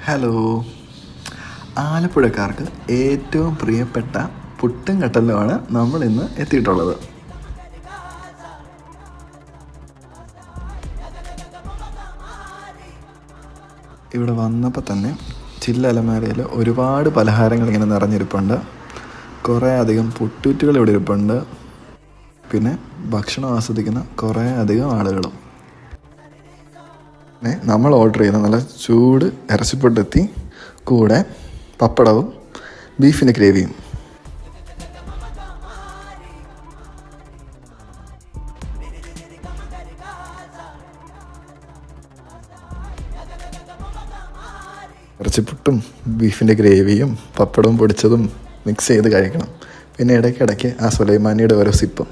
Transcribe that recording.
Hello. ആലപ്പുഴക്കാർക്ക് ഏറ്റവും പ്രിയപ്പെട്ട പുട്ടും കട്ടലുമാണ് നമ്മൾ ഇന്ന് എത്തിയിട്ടുള്ളത്. ഇവിടെ വന്നപ്പോൾ തന്നെ ചില്ലലമാരയിൽ ഒരുപാട് പലഹാരങ്ങൾ ഇങ്ങനെ നിറഞ്ഞിരിപ്പുണ്ട്. കുറേ അധികം പുട്ടുറ്റുകൾ ഇവിടെ ഇരിപ്പുണ്ട്. പിന്നെ ഭക്ഷണം ആസ്വദിക്കുന്ന കുറേ അധികം ആളുകളും. പിന്നെ നമ്മൾ ഓർഡർ ചെയ്ത നല്ല ചൂട് ഇറച്ചിപ്പൊട്ടെത്തി, കൂടെ പപ്പടവും ബീഫിൻ്റെ ഗ്രേവിയും. ഇറച്ചിപ്പുട്ടും ബീഫിൻ്റെ ഗ്രേവിയും പപ്പടവും പൊടിച്ചതും മിക്സ് ചെയ്ത് കഴിക്കണം. പിന്നെ ഇടയ്ക്കിടയ്ക്ക് ആ സുലൈമാനിയുടെ ഓരോ സിപ്പും.